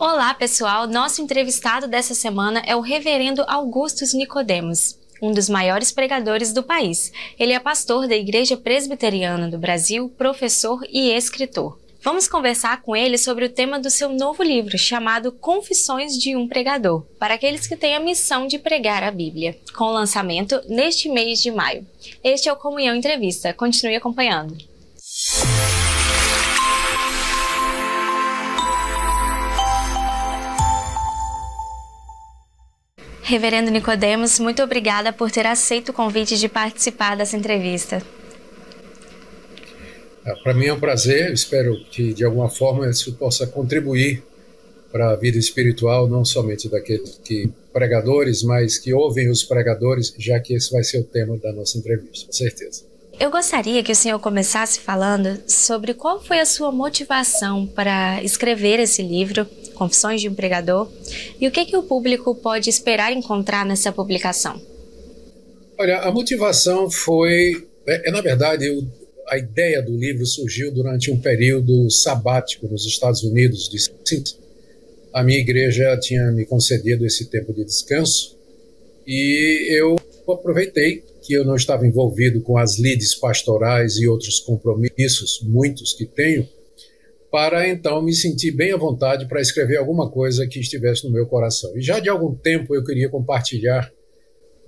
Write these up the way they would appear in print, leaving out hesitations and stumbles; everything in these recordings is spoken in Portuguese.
Olá, pessoal! Nosso entrevistado dessa semana é o reverendo Augustus Nicodemos, um dos maiores pregadores do país. Ele é pastor da Igreja Presbiteriana do Brasil, professor e escritor. Vamos conversar com ele sobre o tema do seu novo livro, chamado Confissões de um Pregador, para aqueles que têm a missão de pregar a Bíblia, com o lançamento neste mês de maio. Este é o Comunhão Entrevista. Continue acompanhando. Reverendo Nicodemos, muito obrigada por ter aceito o convite de participar dessa entrevista. Para mim é um prazer, espero que de alguma forma isso possa contribuir para a vida espiritual, não somente daqueles que pregadores, mas que ouvem os pregadores, já que esse vai ser o tema da nossa entrevista, com certeza. Eu gostaria que o senhor começasse falando sobre qual foi a sua motivação para escrever esse livro, Confissões de um Pregador, e o que o público pode esperar encontrar nessa publicação. Olha, a motivação foi, na verdade, a ideia do livro surgiu durante um período sabático nos Estados Unidos. A minha igreja tinha me concedido esse tempo de descanso e eu aproveitei que eu não estava envolvido com as lides pastorais e outros compromissos, muitos que tenho, para então me sentir bem à vontade para escrever alguma coisa que estivesse no meu coração. E já de algum tempo eu queria compartilhar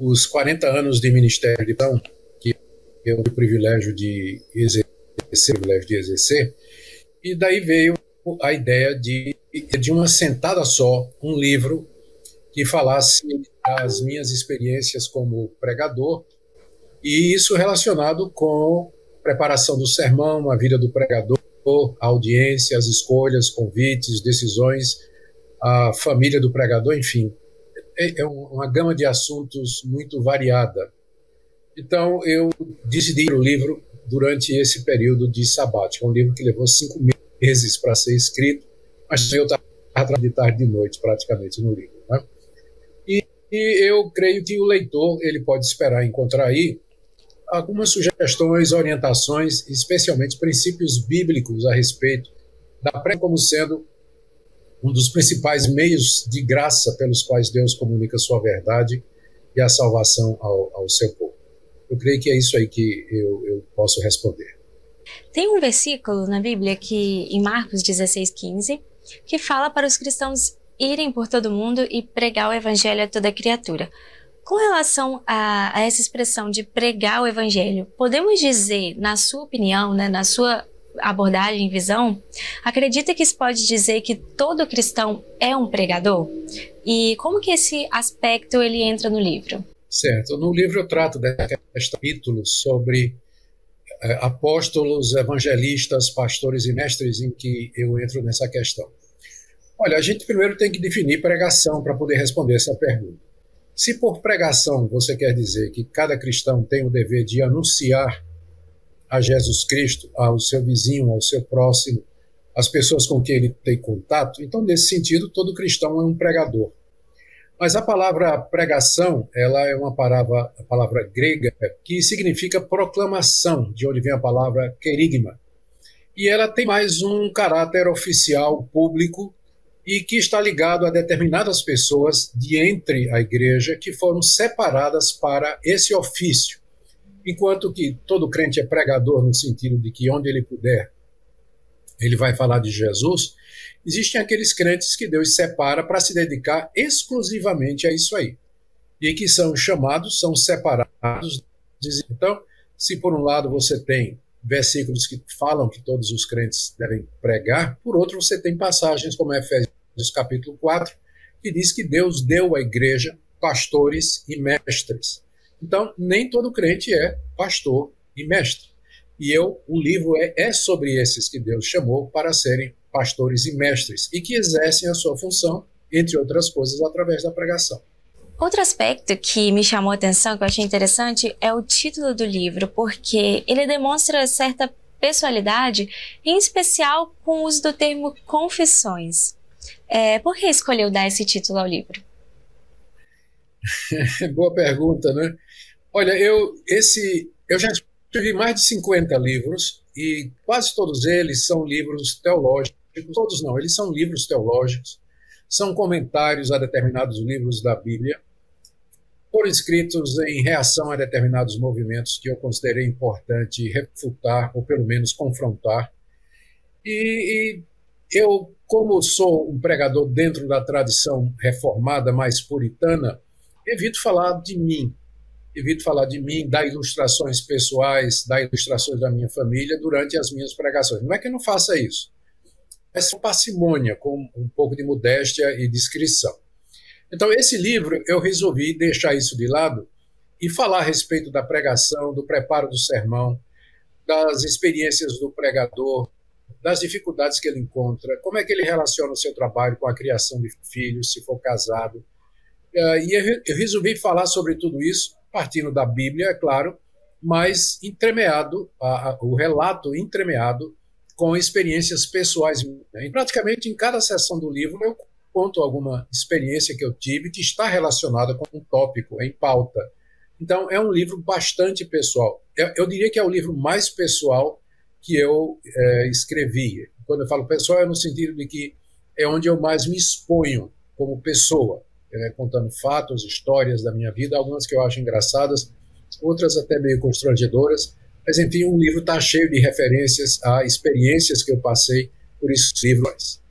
os 40 anos de ministério, então, que eu tive o privilégio de exercer, e daí veio a ideia de uma sentada só, um livro que falasse das minhas experiências como pregador, e isso relacionado com a preparação do sermão, a vida do pregador, a audiência, as escolhas, convites, decisões, a família do pregador, enfim. É uma gama de assuntos muito variada. Então, eu decidi o livro durante esse período de sabático. É um livro que levou 5 meses para ser escrito, mas eu estava de tarde e de noite, praticamente, no livro, né? E eu creio que o leitor ele pode esperar encontrar aí algumas sugestões, orientações, especialmente princípios bíblicos a respeito da pré como sendo um dos principais meios de graça pelos quais Deus comunica sua verdade e a salvação ao seu povo. Eu creio que é isso aí que eu posso responder. Tem um versículo na Bíblia, em Marcos 16:15, que fala para os cristãos irem por todo mundo e pregar o evangelho a toda criatura. Com relação a essa expressão de pregar o evangelho, podemos dizer, na sua opinião, né, na sua abordagem e visão, acredita que isso pode dizer que todo cristão é um pregador? E como que esse aspecto ele entra no livro? Certo. No livro eu trato deste capítulo sobre apóstolos, evangelistas, pastores e mestres, em que eu entro nessa questão. Olha, a gente primeiro tem que definir pregação para poder responder essa pergunta. Se por pregação você quer dizer que cada cristão tem o dever de anunciar a Jesus Cristo, ao seu vizinho, ao seu próximo, às pessoas com quem ele tem contato, então nesse sentido todo cristão é um pregador. Mas a palavra pregação, ela é a palavra grega que significa proclamação, de onde vem a palavra querigma. E ela tem mais um caráter oficial, público, e que está ligado a determinadas pessoas de entre a igreja que foram separadas para esse ofício. Enquanto que todo crente é pregador no sentido de que onde ele puder, ele vai falar de Jesus, existem aqueles crentes que Deus separa para se dedicar exclusivamente a isso aí. E que são chamados, são separados. Então, se por um lado você tem versículos que falam que todos os crentes devem pregar, por outro você tem passagens como Efésios capítulo 4, que diz que Deus deu à igreja pastores e mestres. Então, nem todo crente é pastor e mestre. E o livro é sobre esses que Deus chamou para serem pastores e mestres, e que exercem a sua função, entre outras coisas, através da pregação. Outro aspecto que me chamou a atenção, que eu achei interessante, é o título do livro, porque ele demonstra certa pessoalidade, em especial com o uso do termo confissões. Por que escolheu dar esse título ao livro? Boa pergunta, né? Olha, eu já escrevi mais de 50 livros e quase todos eles são livros teológicos. Todos não, eles são livros teológicos são comentários a determinados livros da Bíblia, foram escritos em reação a determinados movimentos que eu considerei importante refutar, ou pelo menos confrontar. E eu, como sou um pregador dentro da tradição reformada mais puritana, evito falar de mim, dar ilustrações pessoais, dar ilustrações da minha família durante as minhas pregações. Não é que eu não faça isso, mas com parcimônia, com um pouco de modéstia e discrição. Então, esse livro, eu resolvi deixar isso de lado e falar a respeito da pregação, do preparo do sermão, das experiências do pregador, das dificuldades que ele encontra, como é que ele relaciona o seu trabalho com a criação de filhos, se for casado. E eu resolvi falar sobre tudo isso, partindo da Bíblia, é claro, mas entremeado, o relato entremeado com experiências pessoais. E praticamente em cada seção do livro eu conto alguma experiência que eu tive que está relacionada com um tópico em pauta. Então, é um livro bastante pessoal. Eu diria que é o livro mais pessoal que eu escrevi. Quando eu falo pessoal, é no sentido de que é onde eu mais me exponho como pessoa, contando fatos, histórias da minha vida, algumas que eu acho engraçadas, outras até meio constrangedoras, mas, enfim, o livro está cheio de referências a experiências que eu passei por esses livros.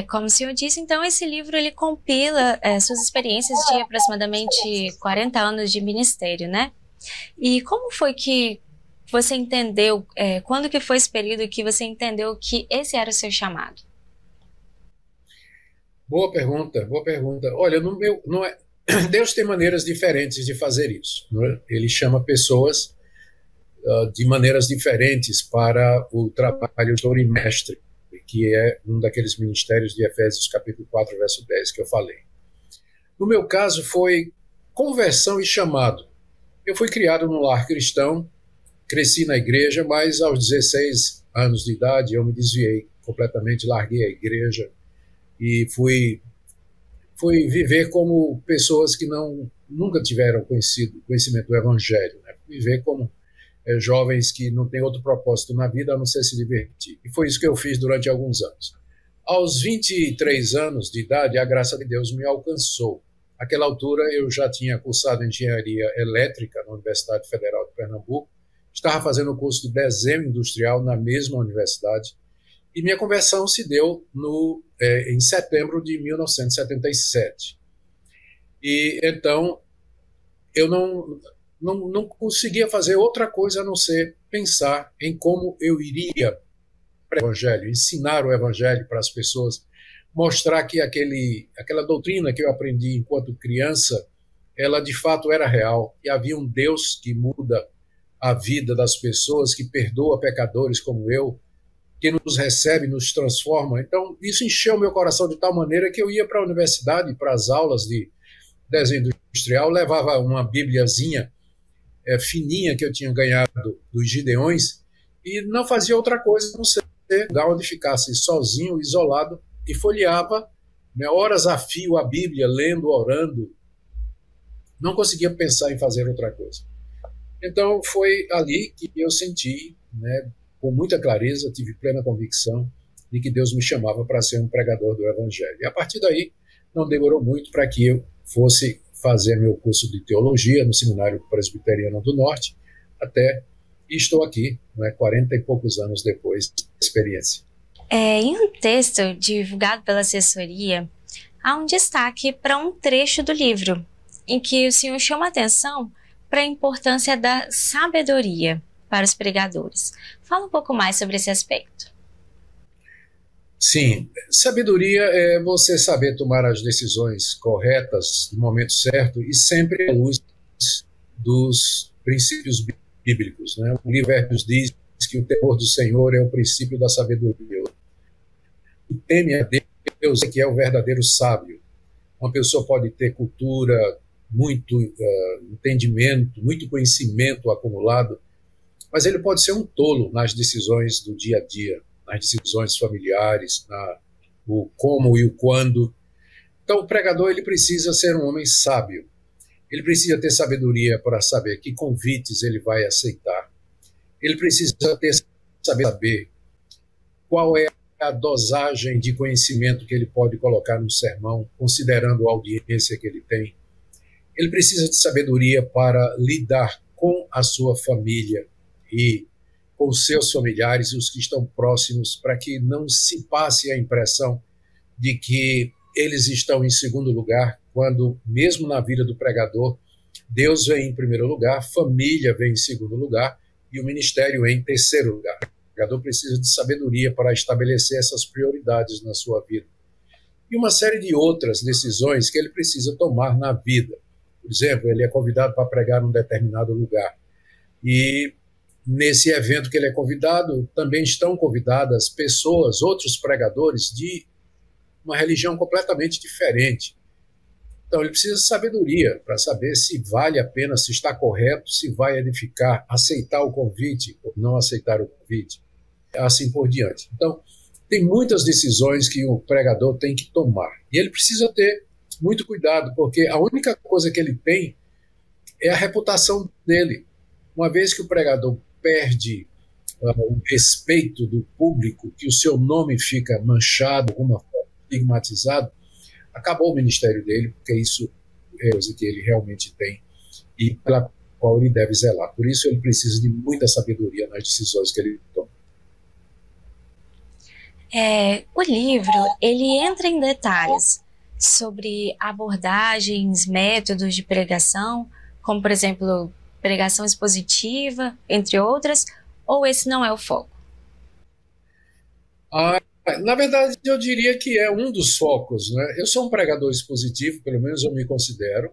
Como o senhor disse, então esse livro ele compila suas experiências de aproximadamente 40 anos de ministério, né? E como foi que você entendeu, quando que foi esse período que você entendeu que esse era o seu chamado? Boa pergunta, boa pergunta. Olha, Deus tem maneiras diferentes de fazer isso. Não é? Ele chama pessoas de maneiras diferentes para o trabalho de doutor e mestre, que é um daqueles ministérios de Efésios capítulo 4, verso 10 que eu falei. No meu caso foi conversão e chamado. Eu fui criado num lar cristão, cresci na igreja, mas aos 16 anos de idade eu me desviei completamente, larguei a igreja e fui viver como pessoas que nunca tiveram conhecimento do evangelho, né? Viver como jovens que não têm outro propósito na vida a não ser se divertir. E foi isso que eu fiz durante alguns anos. Aos 23 anos de idade, a graça de Deus me alcançou. Naquela altura, eu já tinha cursado engenharia elétrica na Universidade Federal de Pernambuco, estava fazendo o curso de desenho industrial na mesma universidade, e minha conversão se deu em setembro de 1977. E então, eu não conseguia fazer outra coisa a não ser pensar em como eu iria para o Evangelho, ensinar o Evangelho para as pessoas, mostrar que aquela doutrina que eu aprendi enquanto criança, ela de fato era real, e havia um Deus que muda a vida das pessoas, que perdoa pecadores como eu, que nos recebe, nos transforma. Então, isso encheu meu coração de tal maneira que eu ia para a universidade, para as aulas de desenho industrial, levava uma bibliazinha fininha que eu tinha ganhado dos Gideões e não fazia outra coisa a não ser lugar onde ficasse sozinho, isolado, e folheava, né, horas a fio a Bíblia, lendo, orando. Não conseguia pensar em fazer outra coisa. Então foi ali que eu senti, né, com muita clareza, tive plena convicção de que Deus me chamava para ser um pregador do Evangelho. E a partir daí não demorou muito para que eu fosse fazer meu curso de teologia no Seminário Presbiteriano do Norte, e estou aqui, né, 40 e poucos anos depois da experiência. Em um texto divulgado pela assessoria, há um destaque para um trecho do livro, em que o senhor chama atenção para a importância da sabedoria para os pregadores. Fala um pouco mais sobre esse aspecto. Sim, sabedoria é você saber tomar as decisões corretas no momento certo e sempre à luz dos princípios bíblicos, né? O livro Provérbios diz que o temor do Senhor é o princípio da sabedoria. O teme a Deus é que é o verdadeiro sábio. Uma pessoa pode ter cultura, muito entendimento, muito conhecimento acumulado, mas ele pode ser um tolo nas decisões do dia a dia, nas decisões familiares, o como e o quando. Então, o pregador ele precisa ser um homem sábio. Ele precisa ter sabedoria para saber que convites ele vai aceitar. Ele precisa saber qual é a dosagem de conhecimento que ele pode colocar no sermão, considerando a audiência que ele tem. Ele precisa de sabedoria para lidar com a sua família e com os seus familiares e os que estão próximos, para que não se passe a impressão de que eles estão em segundo lugar, quando, mesmo na vida do pregador, Deus vem em primeiro lugar, família vem em segundo lugar e o ministério vem em terceiro lugar. O pregador precisa de sabedoria para estabelecer essas prioridades na sua vida. E uma série de outras decisões que ele precisa tomar na vida. Por exemplo, ele é convidado para pregar num determinado lugar. E nesse evento que ele é convidado, também estão convidadas pessoas, outros pregadores de uma religião completamente diferente. Então, ele precisa de sabedoria para saber se vale a pena, se está correto, se vai edificar, aceitar o convite ou não aceitar o convite, assim por diante. Então, tem muitas decisões que o pregador tem que tomar. E ele precisa ter muito cuidado, porque a única coisa que ele tem é a reputação dele. Uma vez que o pregador perde o respeito do público, que o seu nome fica manchado, alguma forma estigmatizado, acabou o ministério dele, porque isso é coisa que ele realmente tem e pela qual ele deve zelar. Por isso ele precisa de muita sabedoria nas decisões que ele toma. O livro, ele entra em detalhes sobre abordagens, métodos de pregação, como, por exemplo, pregação expositiva, entre outras, ou esse não é o foco? Na verdade, eu diria que é um dos focos, né? Eu sou um pregador expositivo, pelo menos eu me considero,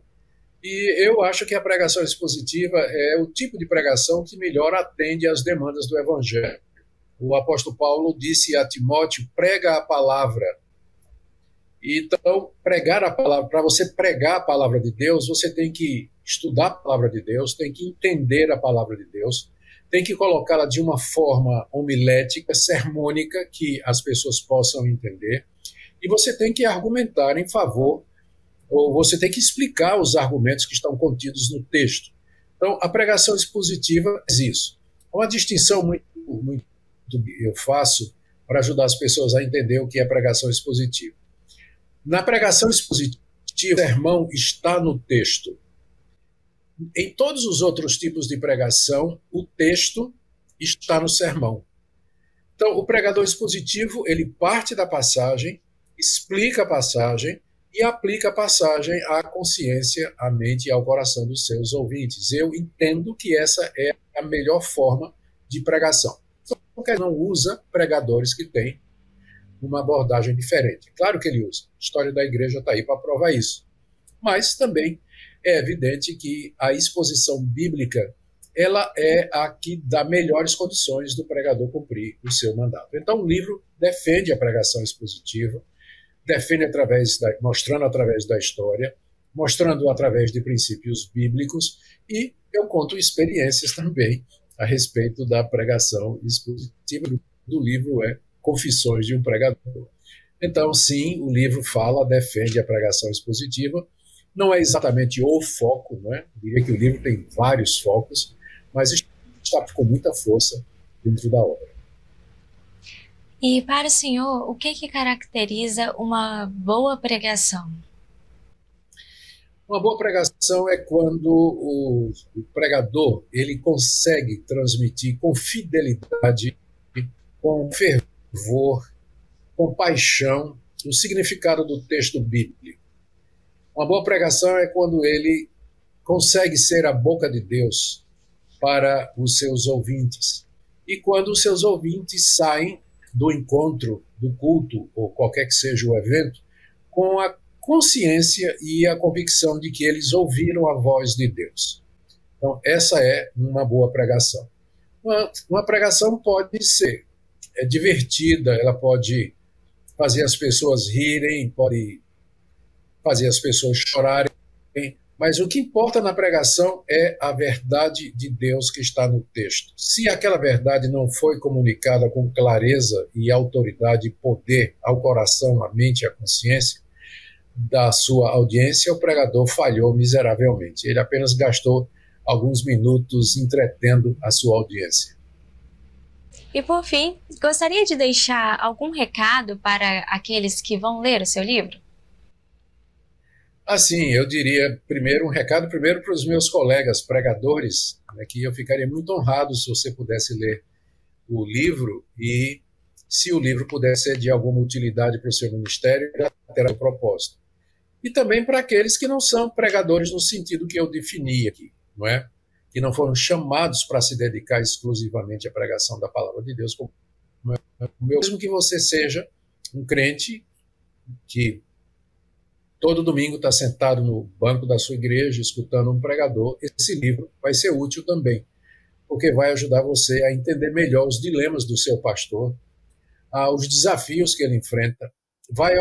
e eu acho que a pregação expositiva é o tipo de pregação que melhor atende às demandas do Evangelho. O apóstolo Paulo disse a Timóteo: prega a palavra. Então, pregar a palavra, para você pregar a palavra de Deus, você tem que estudar a palavra de Deus, tem que entender a palavra de Deus, tem que colocá-la de uma forma homilética, sermônica, que as pessoas possam entender, e você tem que argumentar em favor, ou você tem que explicar os argumentos que estão contidos no texto. Então, a pregação expositiva é isso. Uma distinção muito eu faço para ajudar as pessoas a entender o que é pregação expositiva. Na pregação expositiva, o sermão está no texto. Em todos os outros tipos de pregação, o texto está no sermão. Então, o pregador expositivo, ele parte da passagem, explica a passagem e aplica a passagem à consciência, à mente e ao coração dos seus ouvintes. Eu entendo que essa é a melhor forma de pregação. Porque não usa pregadores que têm uma abordagem diferente. Claro que ele usa. A história da igreja está aí para provar isso. Mas também é evidente que a exposição bíblica ela é a que dá melhores condições do pregador cumprir o seu mandato. Então, o livro defende a pregação expositiva, defende mostrando através da história, mostrando através de princípios bíblicos, e eu conto experiências também a respeito da pregação expositiva. Do livro é Confissões de um Pregador. Então, sim, o livro defende a pregação expositiva. Não é exatamente o foco, não é? Eu diria que o livro tem vários focos, mas está com muita força dentro da obra. E para o senhor, o que caracteriza uma boa pregação? Uma boa pregação é quando o pregador ele consegue transmitir com fidelidade, com fervor, com paixão, o significado do texto bíblico. Uma boa pregação é quando ele consegue ser a boca de Deus para os seus ouvintes. E quando os seus ouvintes saem do encontro, do culto, ou qualquer que seja o evento, com a consciência e a convicção de que eles ouviram a voz de Deus. Então, essa é uma boa pregação. Uma pregação pode ser divertida, ela pode fazer as pessoas rirem, pode fazer as pessoas chorarem, mas o que importa na pregação é a verdade de Deus que está no texto. Se aquela verdade não foi comunicada com clareza e autoridade e poder ao coração, à mente e à consciência da sua audiência, o pregador falhou miseravelmente. Ele apenas gastou alguns minutos entretendo a sua audiência. E por fim, gostaria de deixar algum recado para aqueles que vão ler o seu livro? Assim, eu diria primeiro um recado primeiro para os meus colegas pregadores, né, que eu ficaria muito honrado se você pudesse ler o livro e se o livro pudesse ser de alguma utilidade para o seu ministério, terá o propósito. E também para aqueles que não são pregadores no sentido que eu defini aqui, não é? Que não foram chamados para se dedicar exclusivamente à pregação da palavra de Deus, como mesmo que você seja um crente que todo domingo está sentado no banco da sua igreja escutando um pregador, esse livro vai ser útil também, porque vai ajudar você a entender melhor os dilemas do seu pastor, os desafios que ele enfrenta, vai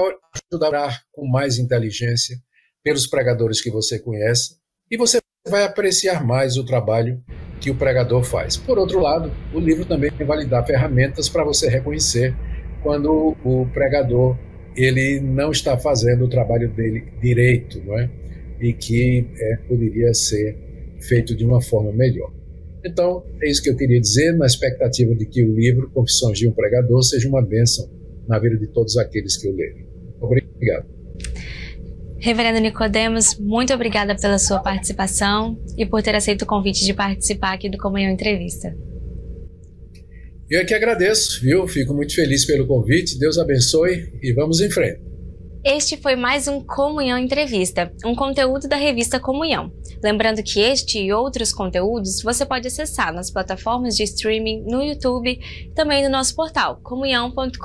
ajudar com mais inteligência pelos pregadores que você conhece e você vai apreciar mais o trabalho que o pregador faz. Por outro lado, o livro também vai lhe dar ferramentas para você reconhecer quando o pregador ele não está fazendo o trabalho dele direito, não é? E que poderia ser feito de uma forma melhor. Então, é isso que eu queria dizer, na expectativa de que o livro Confissões de um Pregador seja uma bênção na vida de todos aqueles que o lerem. Obrigado. Reverendo Nicodemos, muito obrigada pela sua participação e por ter aceito o convite de participar aqui do Comunhão Entrevista. Eu é que agradeço, viu? Fico muito feliz pelo convite, Deus abençoe e vamos em frente. Este foi mais um Comunhão Entrevista, um conteúdo da revista Comunhão. Lembrando que este e outros conteúdos você pode acessar nas plataformas de streaming, no YouTube e também no nosso portal, comunhão.com.br.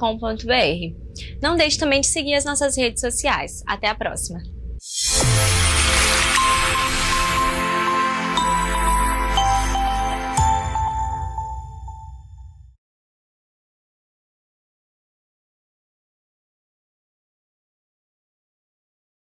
Não deixe também de seguir as nossas redes sociais. Até a próxima!